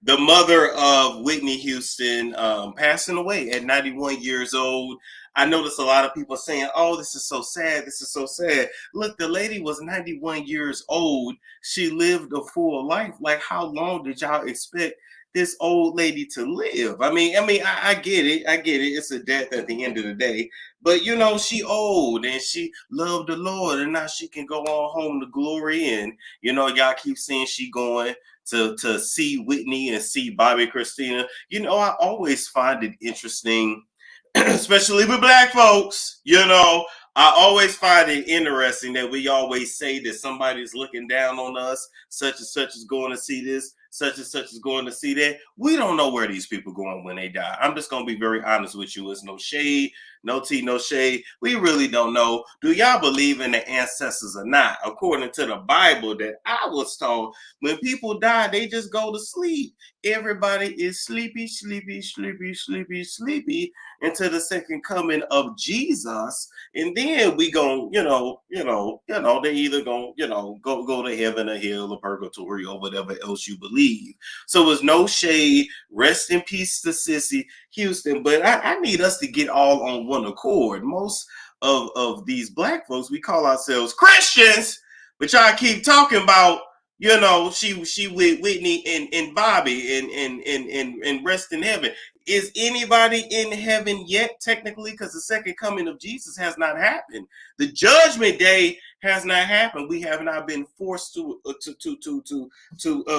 the mother of Whitney Houston, passing away at 91 years old. I noticed a lot of people saying, oh, this is so sad. This is so sad. Look, the lady was 91 years old. She lived a full life. Like, how long did y'all expect this old lady to live? I get it. I get it. It's a death at the end of the day. But, she old and she loved the Lord, and now she can go on home to glory. And, y'all keep saying she going to see Whitney and see Bobbi Kristina. I always find it interesting, especially with Black folks. I always find it interesting that we always say that somebody's looking down on us, such and such is going to see this, such and such is going to see that. We don't know where these people going when they die. I'm just going to be very honest with you. It's no shade, no tea, no shade. We really don't know. Do y'all believe in the ancestors or not? According to the Bible that I was told, when people die, they just go to sleep. Everybody is sleepy, sleepy, sleepy, sleepy, sleepy until the second coming of Jesus. And then we gon', they either gon', go to heaven or hell or purgatory or whatever else you believe. So it's no shade. Rest in peace to Cissy Houston. But I need us to get all on one accord. Most of these Black folks, we call ourselves Christians, but y'all keep talking about, she with Whitney and Bobbi and rest in heaven. Is anybody in heaven yet, technically? Because the second coming of Jesus has not happened. The judgment day has not happened. We have not been forced to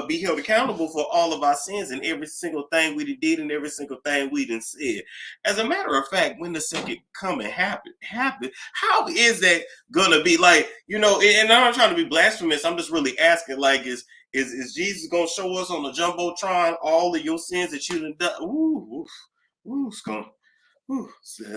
be held accountable for all of our sins and every single thing we did and every single thing we done said. As a matter of fact, when the second coming happen, how is that gonna be? Like, and I'm not trying to be blasphemous. I'm just really asking, like, is Jesus gonna show us on the jumbotron all of your sins that you done done? It's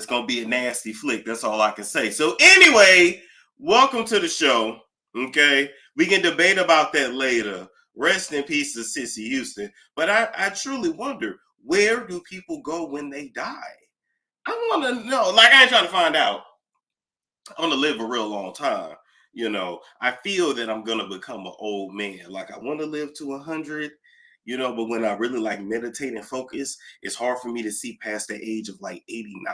gonna be a nasty flick. That's all I can say. So anyway, welcome to the show. Okay, we can debate about that later. Rest in peace to Cissy Houston. But I truly wonder, where do people go when they die? I want to know. Like, I ain't trying to find out. I want to live a real long time. I feel that I'm gonna become an old man. Like, I want to live to 100. But when I really like meditate and focus, it's hard for me to see past the age of like 89.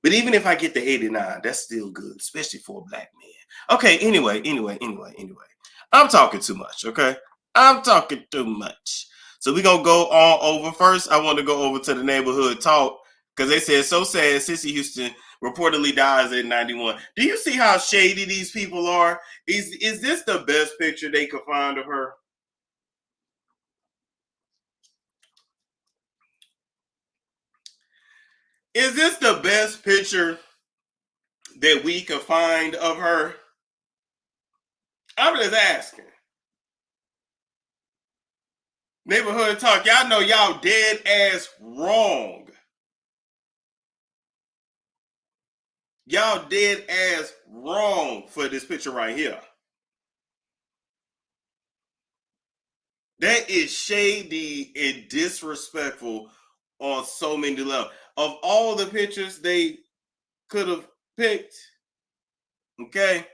But even if I get to 89, that's still good, especially for a Black man. Okay, anyway. I'm talking too much, okay? I'm talking too much. So we're going to go on over. First, I want to go over to the neighborhood talk because they said, so sad, Cissy Houston reportedly dies at 91. Do you see how shady these people are? Is this the best picture they could find of her? Is this the best picture that we could find of her? I'm just asking. Neighborhood talk, y'all know y'all dead ass wrong. Y'all dead ass wrong for this picture right here. That is shady and disrespectful on so many levels. Of all the pictures they could have picked, okay.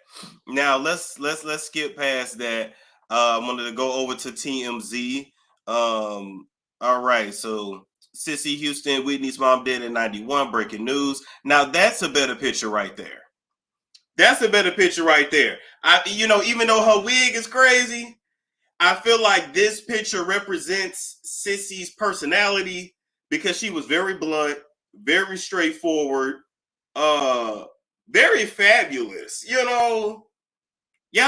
Now let's skip past that. I wanted to go over to TMZ. All right, so Cissy Houston, Whitney's mom dead at 91. Breaking news. Now that's a better picture right there. That's a better picture right there. Even though her wig is crazy, I feel like this picture represents Cissy's personality because she was very blunt, very straightforward, very fabulous. Y'all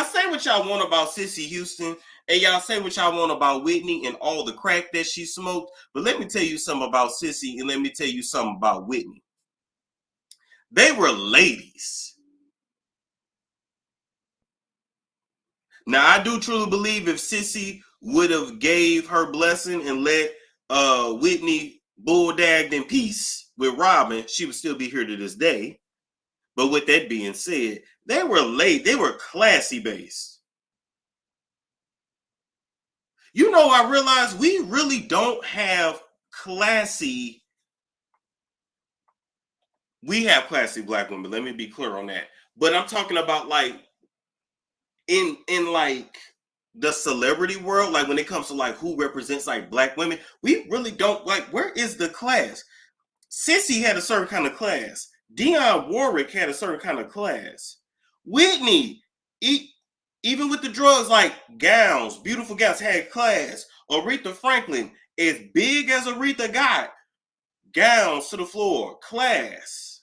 say what y'all want about Cissy Houston, and y'all say what y'all want about Whitney and all the crack that she smoked. But let me tell you something about Cissy, and let me tell you something about Whitney. They were ladies. Now, I do truly believe if Cissy would have gave her blessing and let Whitney bulldagged in peace with Robin, she would still be here to this day. But with that being said, they were late. They were classy based. I realized we really don't have classy. We have classy Black women. Let me be clear on that. But I'm talking about like in like the celebrity world, like when it comes to like who represents like black women, we really don't like. Where is the class? Cissy had a certain kind of class. Dionne Warwick had a certain kind of class. Whitney, even with the drugs, like gowns, beautiful gowns, had class. Aretha Franklin, as big as Aretha got, gowns to the floor, class.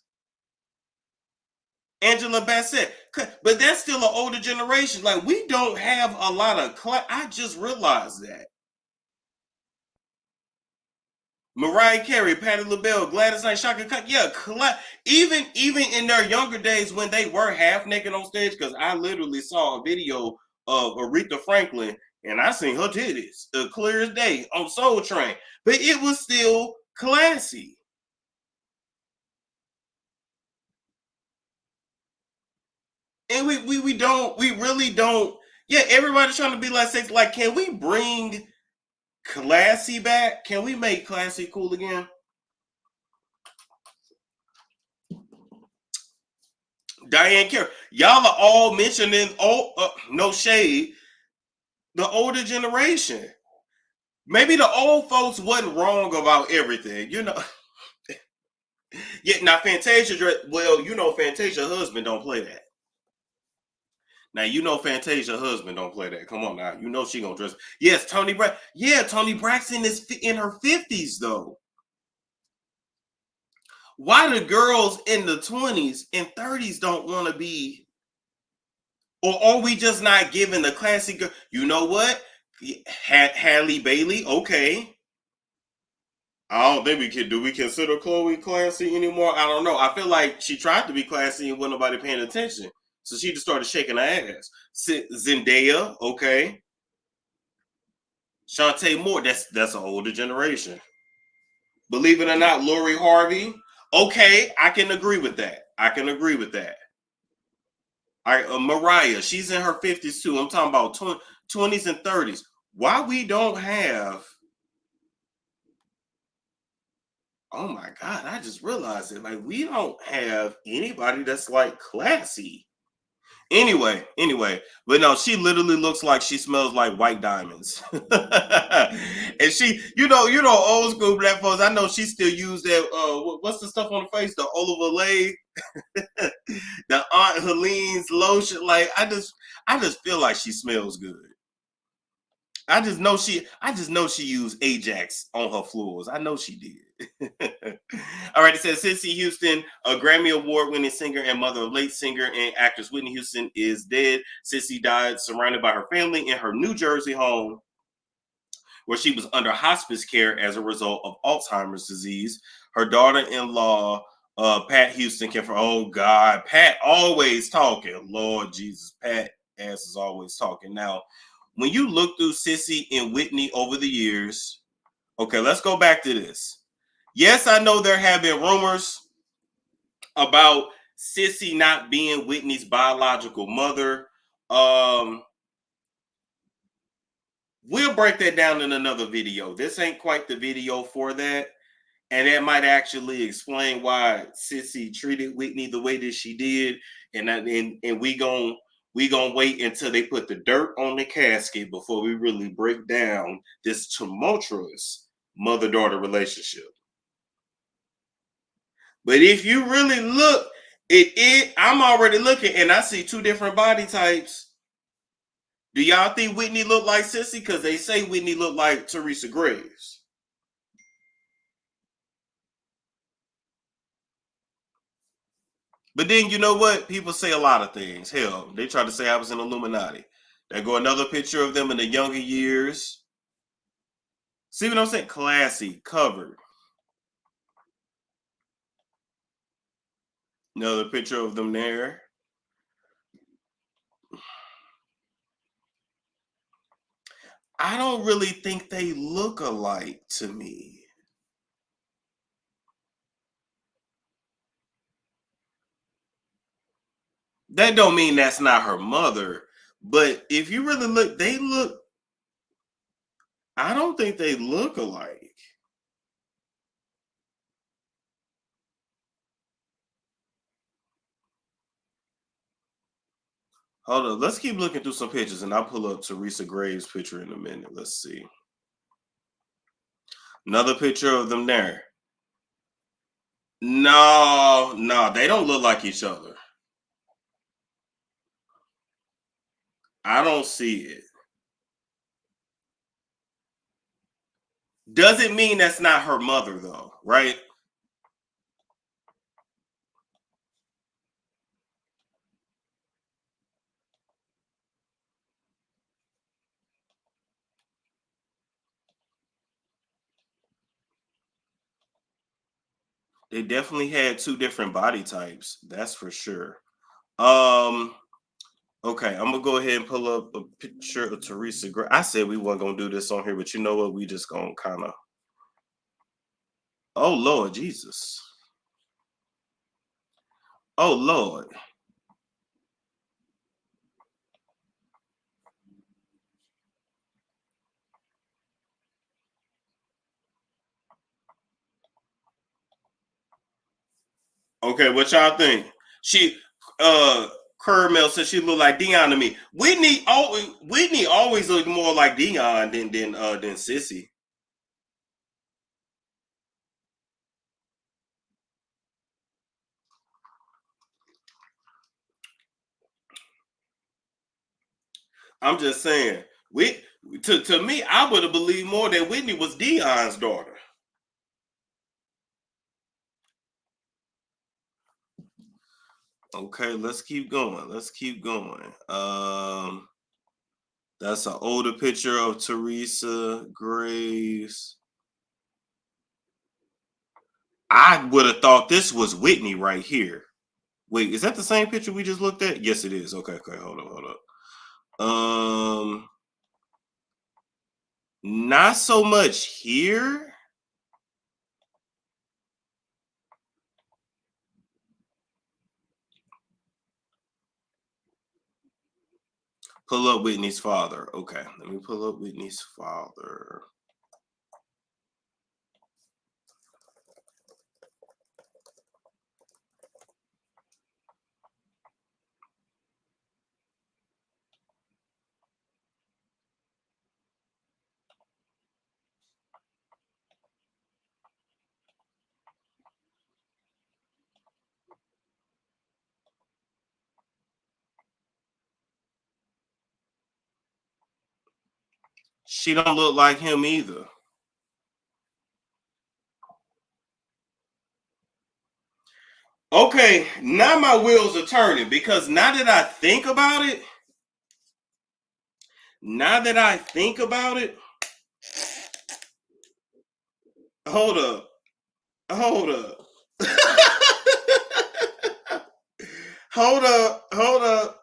Angela Bassett, but that's still an older generation. Like we don't have a lot of class. I just realized that. Mariah Carey, Patti LaBelle, Gladys Knight, Shaka Khan, yeah, even in their younger days when they were half naked on stage, because I literally saw a video of Aretha Franklin and I seen her titties clear as day on Soul Train, but it was still classy. And we really don't. Yeah, everybody's trying to be like sex. Like, can we bring classy back? Can we make classy cool again? Diane Carey, y'all are all mentioning. Oh, no shade. The older generation. Maybe the old folks wasn't wrong about everything, you know. Yeah, now Fantasia. Well, you know, Fantasia husband don't play that. Now you know Fantasia husband don't play that. Come on now, you know she gonna dress. Yes, Tony Braxton. Yeah, Tony Braxton is in her 50s though. Why the girls in the 20s and 30s don't want to be, or are we just not giving the classic girl? You know what? Halle Bailey, okay. I don't think we can. Do we consider Chloe classy anymore? I don't know. I feel like she tried to be classy and wasn't nobody paying attention, so she just started shaking her ass. Zendaya, okay. Shantae Moore, that's an older generation. Believe it or not, Lori Harvey, okay. I can agree with that. I can agree with that. Mariah, she's in her 50s too. I'm talking about 20s and 30s. Why we don't have? Oh my God, I just realized it. Like we don't have anybody that's like classy. Anyway, but no, she literally looks like she smells like white diamonds. And she, old school black folks. I know she still use that. What's the stuff on the face? The Olive Lay, the Aunt Helene's lotion. Like I just feel like she smells good. I just know she used Ajax on her floors. I know she did. All right, it says Cissy Houston, a Grammy Award-winning singer and mother of late singer and actress Whitney Houston, is dead. Cissy died surrounded by her family in her New Jersey home, where she was under hospice care as a result of Alzheimer's disease. Her daughter-in-law, Pat Houston, oh God, Pat always talking. Lord Jesus, Pat ass is always talking. Now, when you look through Cissy and Whitney over the years, okay, let's go back to this. Yes, I know there have been rumors about Cissy not being Whitney's biological mother. We'll break that down in another video. This ain't quite the video for that. And that might actually explain why Cissy treated Whitney the way that she did. And we gonna wait until they put the dirt on the casket before we really break down this tumultuous mother-daughter relationship. But if you really look, I'm already looking and I see two different body types. Do y'all think Whitney looked like Cissy? Because they say Whitney looked like Teresa Graves. But then you know what? People say a lot of things. Hell, they tried to say I was an Illuminati. There go another picture of them in the younger years. See what I'm saying? Classy, covered. Another picture of them there. I don't really think they look alike to me. That don't mean that's not her mother. But if you really look, I don't think they look alike. Hold on. Let's keep looking through some pictures, and I'll pull up Teresa Graves' picture in a minute. Let's see. Another picture of them there. No, they don't look like each other. I don't see it. Doesn't mean that's not her mother, though, right? They definitely had two different body types. That's for sure. Um. Okay, I'm gonna go ahead and pull up a picture of Teresa Gray. I said we weren't gonna do this on here, but you know what? We just gonna kind of. Oh Lord Jesus. Oh Lord. Okay, what y'all think? She Caramel said she looked like Dion to me. Whitney always looked more like Dion than Cissy. I'm just saying. To me, I would have believed more that Whitney was Dion's daughter. Okay, let's keep going. Let's keep going. That's an older picture of Teresa Graves. I would have thought this was Whitney right here. Wait, is that the same picture we just looked at? Yes, it is. Okay, hold up. Not so much here. Pull up Whitney's father. Okay, let me pull up Whitney's father. She don't look like him either. Okay, now my wheels are turning because now that I think about it, hold up, hold up, hold up.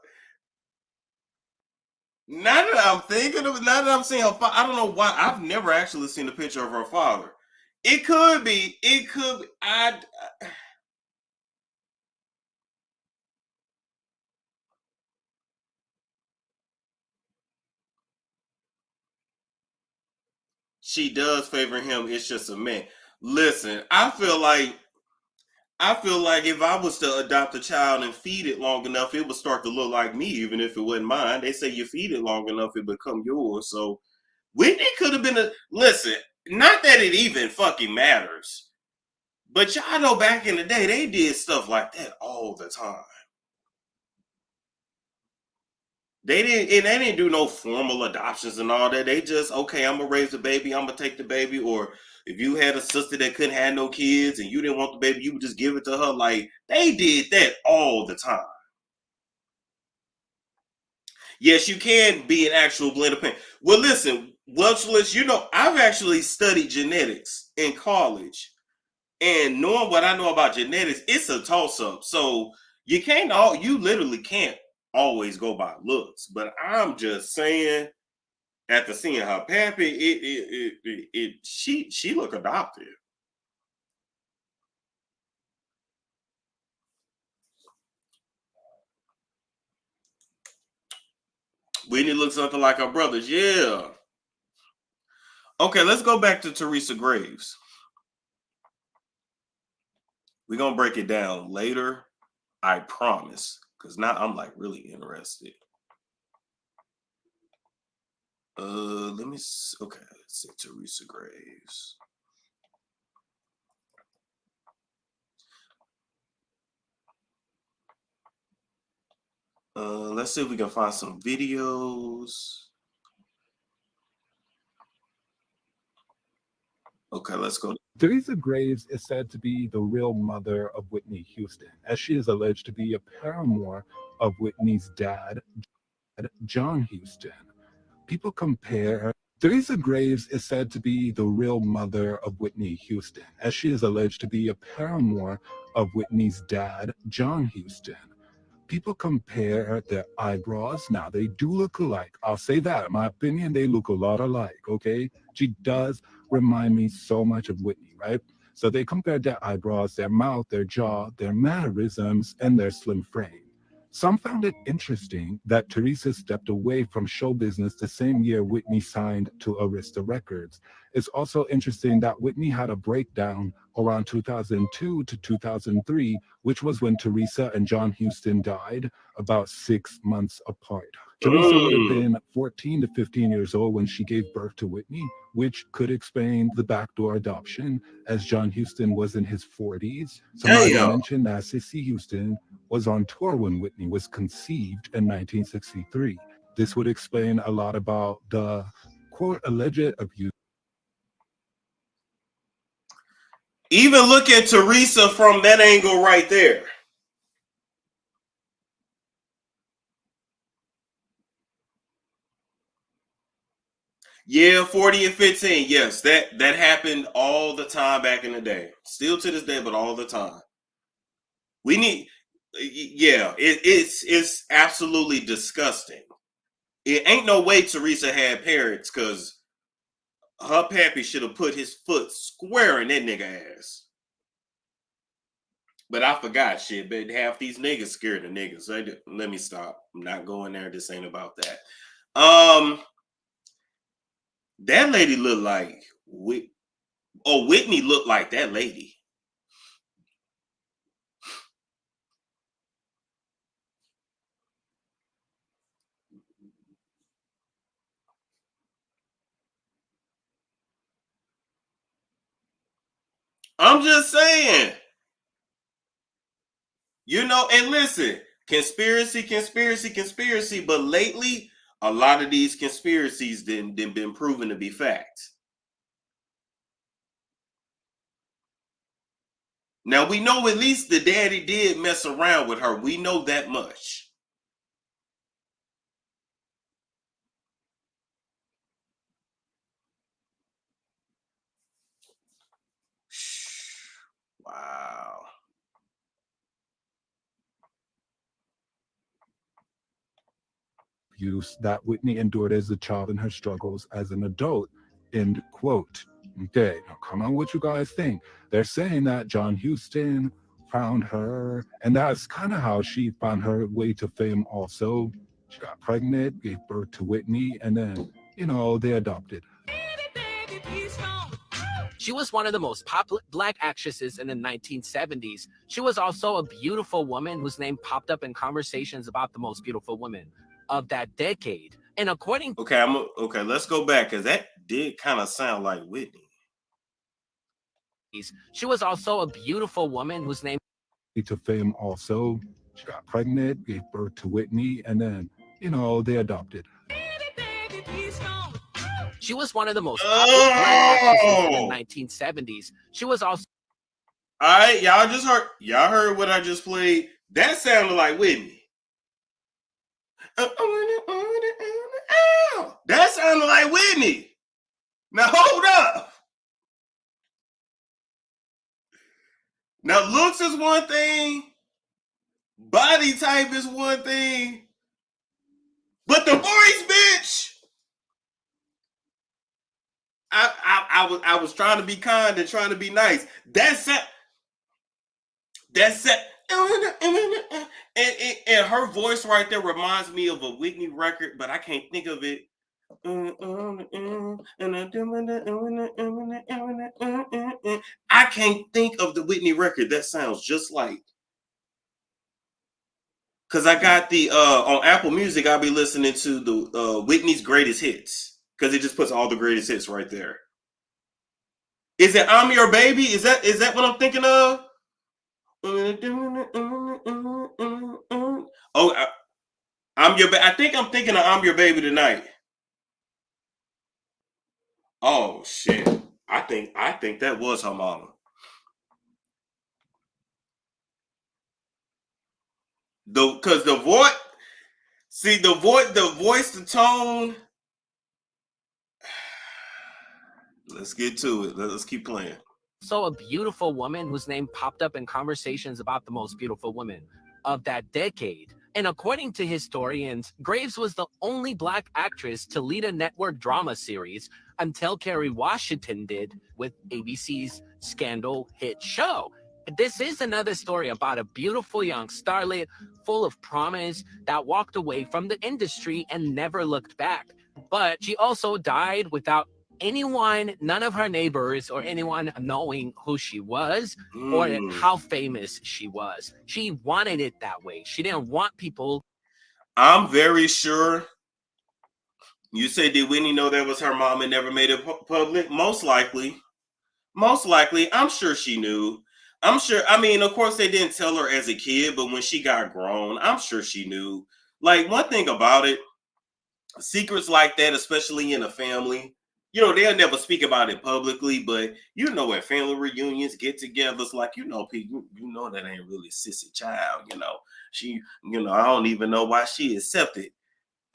Now that I'm seeing her father, I don't know why. I've never actually seen a picture of her father. It could be. It could. She does favor him. It's just a man. Listen, I feel like if I was to adopt a child and feed it long enough, it would start to look like me, even if it wasn't mine. They say you feed it long enough, it become yours. So Whitney could have been a listen. Not that it even fucking matters, but y'all know back in the day they did stuff like that all the time. They didn't do no formal adoptions and all that. They just okay, I'm gonna raise the baby, I'm gonna take the baby, or if you had a sister that couldn't have no kids and you didn't want the baby, you would just give it to her. Like they did that all the time. Yes, you can be an actual blend of pain. Well, listen, Welchless, I've actually studied genetics in college, and knowing what I know about genetics, it's a toss up. So you literally can't always go by looks. But I'm just saying, after seeing her pappy, she look adopted. Whitney looks something like her brothers. Yeah. Okay, let's go back to Teresa Graves. We're gonna break it down later. I promise. Because now I'm like really interested. Let me see. Okay, let's see. Teresa Graves. Let's see if we can find some videos. Okay, let's go. Teresa Graves is said to be the real mother of Whitney Houston, as she is alleged to be a paramour of Whitney's dad, John Houston. People compare her. Teresa Graves is said to be the real mother of Whitney Houston, as she is alleged to be a paramour of Whitney's dad, John Houston. People compare their eyebrows. Now, they do look alike. I'll say that. In my opinion, they look a lot alike, okay? She does remind me so much of Whitney, right? So they compared their eyebrows, their mouth, their jaw, their mannerisms, and their slim frame. Some found it interesting that Teresa stepped away from show business the same year Whitney signed to Arista Records. It's also interesting that Whitney had a breakdown around 2002 to 2003, which was when Teresa and John Houston died, about 6 months apart. Teresa would have been 14 to 15 years old when she gave birth to Whitney, which could explain the backdoor adoption, as John Houston was in his 40s. Some might have mentioned that Cissy Houston was on tour when Whitney was conceived in 1963. This would explain a lot about the quote alleged abuse. Even look at Teresa from that angle right there. Yeah, 40 and 15. Yes, that happened all the time back in the day. Still to this day, but all the time. We need, yeah, it's absolutely disgusting. It ain't no way Teresa had parents, because her pappy should have put his foot square in that nigga ass. But I forgot shit. But half these niggas scared of niggas. Let me stop. I'm not going there. This ain't about that. That lady looked like Whitney looked like that lady. I'm just saying. You know, and listen, conspiracy, but lately, a lot of these conspiracies then been proven to be facts. Now, we know at least the daddy did mess around with her. We know that much. Wow. Abuse that Whitney endured as a child and her struggles as an adult. End quote. Okay, now come on, what you guys think? They're saying that John Houston found her, and that's kind of how she found her way to fame also. She got pregnant, gave birth to Whitney, and then, they adopted. She was one of the most popular black actresses in the 1970s. She was also a beautiful woman whose name popped up in conversations about the most beautiful women of that decade. And according okay, let's go back, because that did kind of sound like Whitney. She was also a beautiful woman whose name to fame also. She got pregnant, gave birth to Whitney, and then, they adopted. She was one of the most popular black actresses in the 1970s. She was also. All right, y'all heard what I just played. That sounded like Whitney. That sounded like Whitney. Now hold up. Now looks is one thing, body type is one thing, but the voice, bitch. I was trying to be kind and trying to be nice. That's it. And her voice right there reminds me of a Whitney record, but I can't think of it. I can't think of the Whitney record that sounds just like. Because I got the on Apple Music, I'll be listening to the Whitney's Greatest Hits. because it just puts all the greatest hits right there. Is it I'm Your Baby? Is that what I'm thinking of? Oh, I'm Your Baby. I think I'm thinking of I'm Your Baby tonight. Oh shit. I think that was her mama. Because the voice, see the voice, the tone. Let's get to it. Let's keep playing. So a beautiful woman whose name popped up in conversations about the most beautiful women of that decade. And according to historians, Graves was the only Black actress to lead a network drama series until Kerry Washington did with ABC's Scandal hit show. This is another story about a beautiful young starlet full of promise that walked away from the industry and never looked back. But she also died without anyone, none of her neighbors or anyone knowing who she was or how famous she was. She wanted it that way. She didn't want people. I'm very sure. You say, did Whitney know that was her mom and never made it public? Most likely. I'm sure she knew. I'm sure. I mean, of course, they didn't tell her as a kid, but when she got grown, I'm sure she knew. Like, one thing about it, secrets like that, especially in a family, they'll never speak about it publicly, but at family reunions, get-togethers, like, people, that ain't really Cissy child, she, I don't even know why she accepted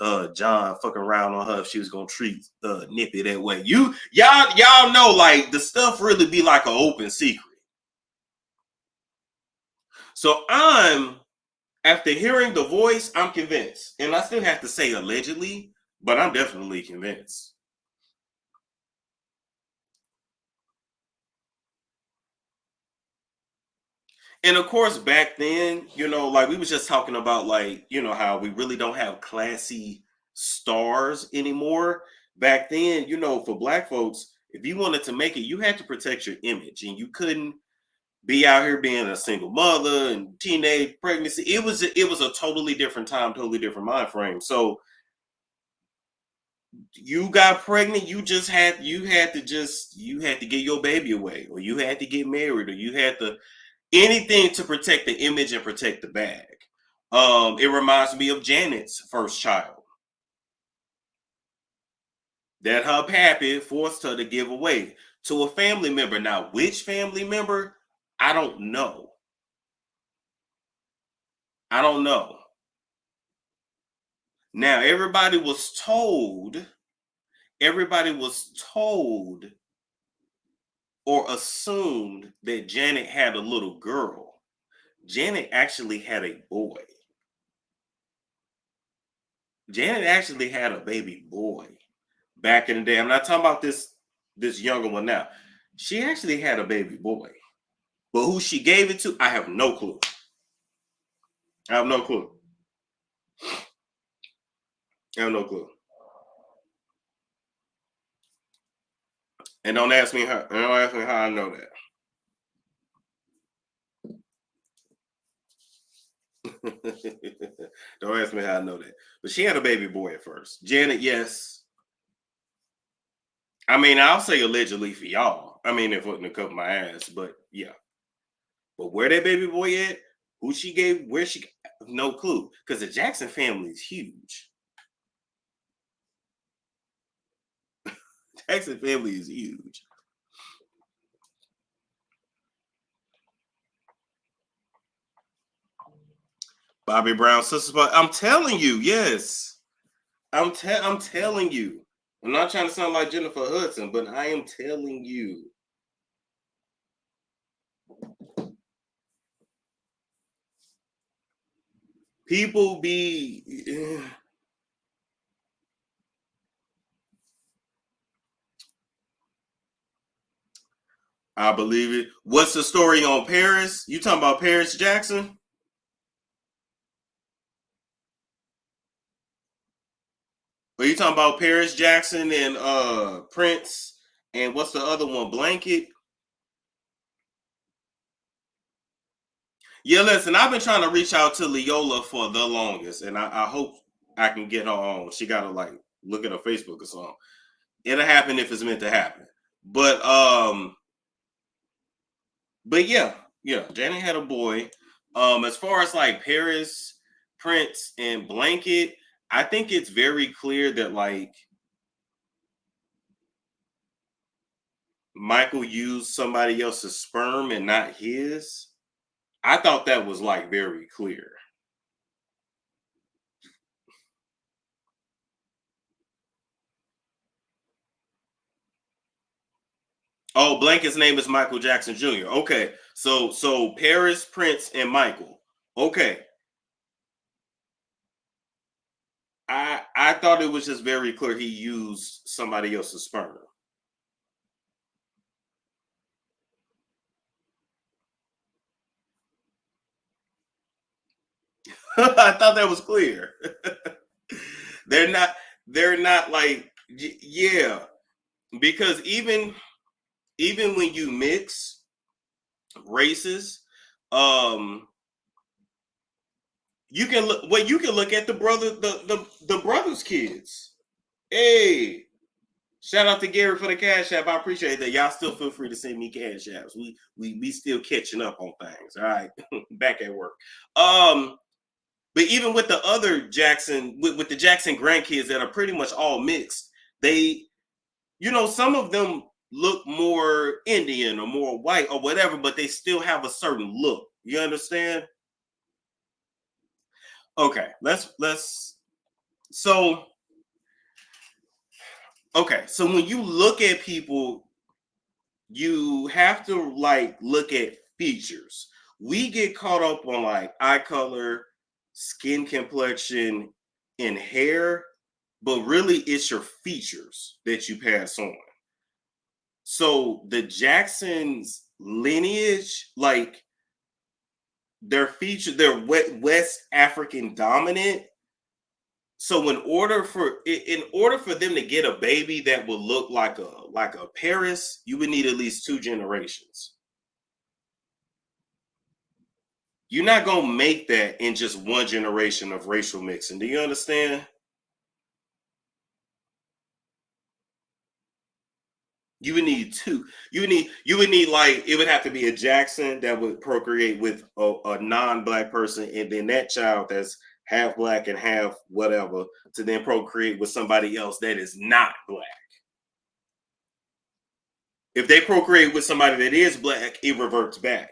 John fucking around on her if she was gonna treat NIPPY that way. Y'all know, like, the stuff really be like an open secret. So after hearing the voice, I'm convinced, and I still have to say allegedly, but I'm definitely convinced. And of course, back then, like we was just talking about, like, how we really don't have classy stars anymore. Back then, for Black folks, if you wanted to make it, you had to protect your image, and you couldn't be out here being a single mother and teenage pregnancy. It was a totally different time, totally different mind frame. So you got pregnant, you had to get your baby away, or you had to get married, or you had to anything to protect the image and protect the bag. It reminds me of Janet's first child that her pappy forced her to give away to a family member. Now, which family member? I don't know. Now, everybody was told or assumed that Janet had a little girl. Janet actually had a boy. Janet actually had a baby boy back in the day. I'm not talking about this younger one now. She actually had a baby boy. But who she gave it to, I have no clue. I have no clue. And don't ask me how I know that. Don't ask me how I know that. But she had a baby boy at first. Janet, yes. I mean, I'll say allegedly for y'all. I mean, if it wouldn't cover my ass, but yeah. But where that baby boy at, who she gave, where she, no clue. Because the Jackson family is huge. Jackson family is huge. Bobby Brown sisters, but I'm telling you, yes. I'm telling you. I'm not trying to sound like Jennifer Hudson, but I am telling you. People be I believe it. What's the story on Paris? You talking about Paris Jackson? Are you talking about Paris Jackson and Prince and what's the other one? Blanket? Yeah, listen, I've been trying to reach out to Leola for the longest, and I hope I can get her on. She gotta like look at her Facebook or something. It'll happen if it's meant to happen. But yeah, Janet had a boy. As far as like Paris, Prince, and Blanket, I think it's very clear that like Michael used somebody else's sperm and not his. I thought that was like very clear. Oh, Blanket's name is Michael Jackson Jr. Okay, so Paris, Prince, and Michael. Okay, I thought it was just very clear he used somebody else's sperm. I thought that was clear. they're not like, yeah, because even when you mix races, you can look at the brothers' kids. Hey, shout out to Gary for the Cashapp. I appreciate that. Y'all still feel free to send me Cashapps. We still catching up on things. All right, back at work. But even with the other Jackson, with the Jackson grandkids that are pretty much all mixed, they, some of them look more Indian or more white or whatever, but they still have a certain look. You understand? Okay, so when you look at people, you have to like look at features. We get caught up on like eye color, skin complexion, and hair, but really it's your features that you pass on. So the Jacksons lineage, like their features, they're West African dominant. So in order for them to get a baby that would look like a Paris, you would need at least 2 generations. You're not gonna make that in just 1 generation of racial mixing. Do you understand? You would need 2. You would need like, it would have to be a Jackson that would procreate with a non-black person, and then that child that's half black and half whatever to then procreate with somebody else that is not black. If they procreate with somebody that is black, it reverts back.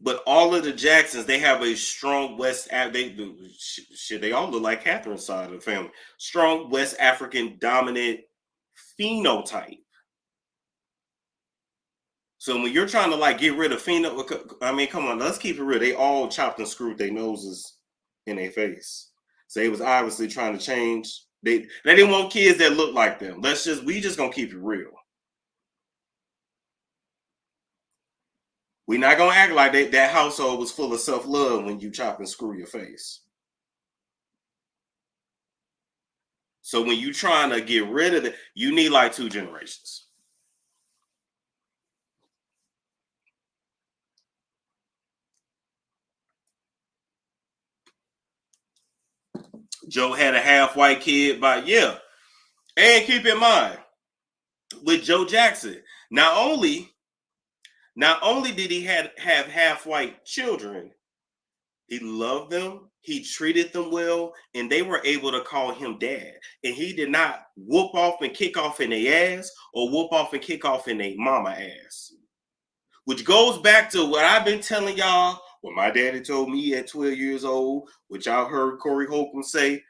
But all of the Jacksons, they have a strong they all look like Catherine's side of the family. Strong West African dominant phenotype. So when you're trying to like get rid of phenotype, I mean, come on, let's keep it real. They all chopped and screwed their noses in their face. So they was obviously trying to change. They didn't want kids that look like them. We just gonna keep it real. We're not gonna act like that household was full of self-love when you chop and screw your face. So when you trying to get rid of it, you need like 2 generations. Joe had a half white kid, but yeah. And keep in mind, with Joe Jackson, not only did he have half white children, he loved them, he treated them well, and they were able to call him dad. And he did not whoop off and kick off in their ass or whoop off and kick off in their mama ass. Which goes back to what I've been telling y'all, what my daddy told me at 12 years old, which y'all heard Corey Holcomb say,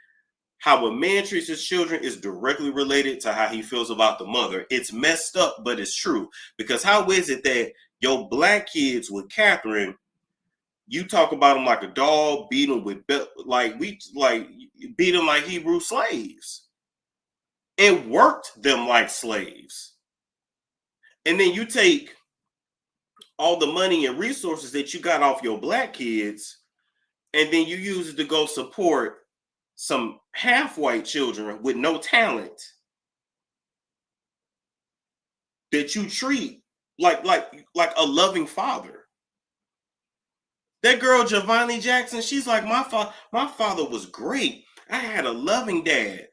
how a man treats his children is directly related to how he feels about the mother. It's messed up, but it's true. Because how is it that your black kids with Catherine, you talk about them like a dog, beat them with beat them like Hebrew slaves, and worked them like slaves. And then you take all the money and resources that you got off your black kids, and then you use it to go support some half-white children with no talent that you treat like a loving father. That girl Giovanni Jackson, she's like, my father was great. I had a loving dad.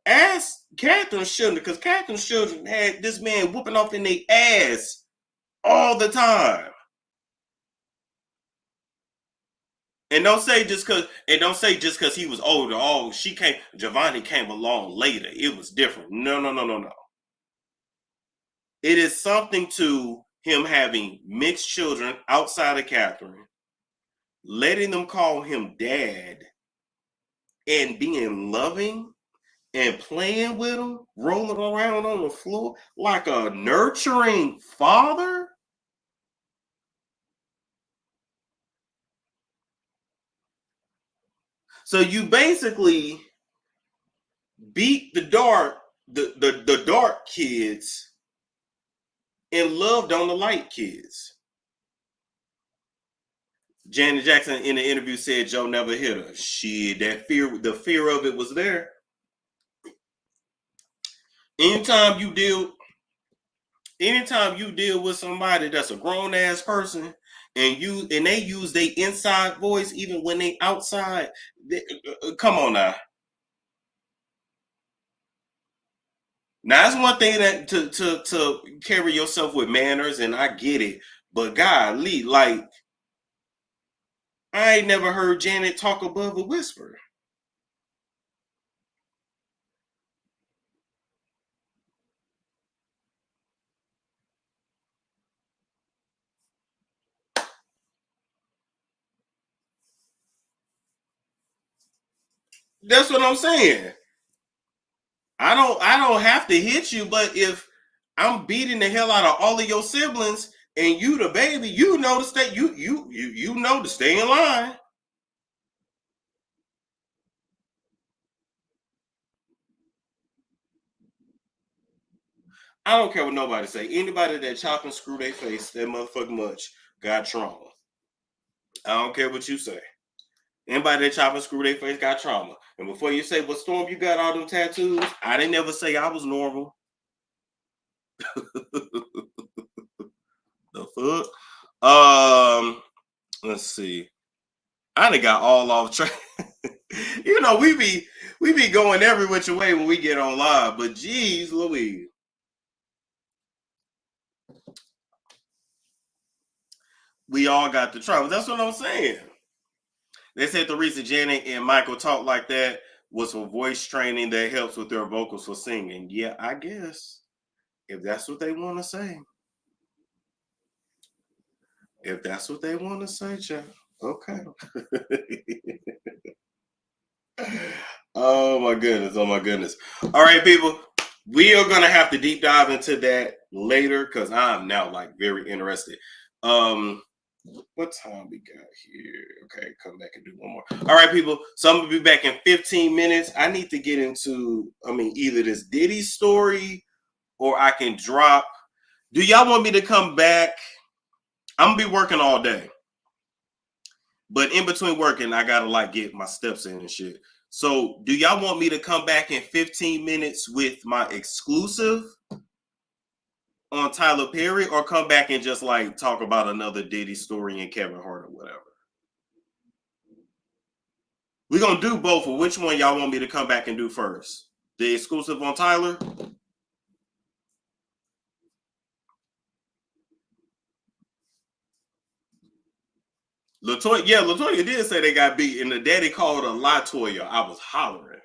Ask Catherine's children, because Catherine's children had this man whooping off in their ass all the time. And don't say just because he was older. Oh, Giovanni came along later. It was different. No. It is something to him having mixed children outside of Catherine, letting them call him dad, and being loving and playing with him, rolling around on the floor like a nurturing father. So you basically beat the dark kids and loved on the light kids. Janet Jackson in the interview said Joe never hit her. Shit, the fear of it was there. Anytime you deal with somebody that's a grown ass person and they use their inside voice even when they outside, come on now. Now it's one thing that to carry yourself with manners, and I get it, but golly, like, I ain't never heard Janet talk above a whisper. That's what I'm saying. I don't have to hit you, but if I'm beating the hell out of all of your siblings and you the baby, you know to stay, you know to stay in line. I don't care what nobody say. Anybody that chop and screw their face that motherfucking much got trauma. I don't care what you say. Anybody that chop and screw their face got trauma. And before you say, what Storm, you got all them tattoos? I didn't ever say I was normal. The fuck? Let's see. I done got all off track. You know, we be going every which way when we get on live, but geez Louise. We all got the trouble. That's what I'm saying. They said the reason Janet and Michael talk like that was for voice training that helps with their vocals for singing. Yeah, I guess. If that's what they want to say. If that's what they want to say, Jeff. Okay. Oh my goodness. All right, people. We are going to have to deep dive into that later because I'm now like very interested. What time we got here? Okay, come back and do one more. All right, people. So I'm gonna be back in 15 minutes. I need to get into, either this Diddy story or I can drop. Do y'all want me to come back? I'm gonna be working all day, but in between working, I gotta like get my steps in and shit. So, do y'all want me to come back in 15 minutes with my exclusive on Tyler Perry, or come back and just like talk about another Diddy story and Kevin Hart or whatever? We're gonna do both. Or which one y'all want me to come back and do first? The exclusive on Tyler? Latoya did say they got beat, and the daddy called her Latoya. I was hollering.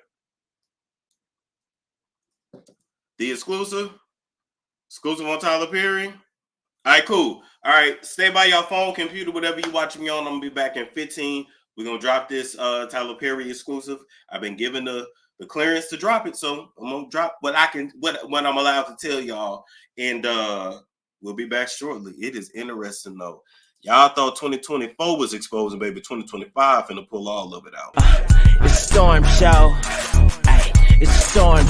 The exclusive on Tyler Perry. All right, cool. All right, stay by your phone, computer, whatever you're watching me on. I'm gonna be back in 15. We're gonna drop this Tyler Perry exclusive. I've been given the clearance to drop it, so I'm gonna drop what I'm allowed to tell y'all, and we'll be back shortly. It is interesting though. Y'all thought 2024 was exposing, baby. 2025 finna pull all of it out. It's Storm Show. It's Storm.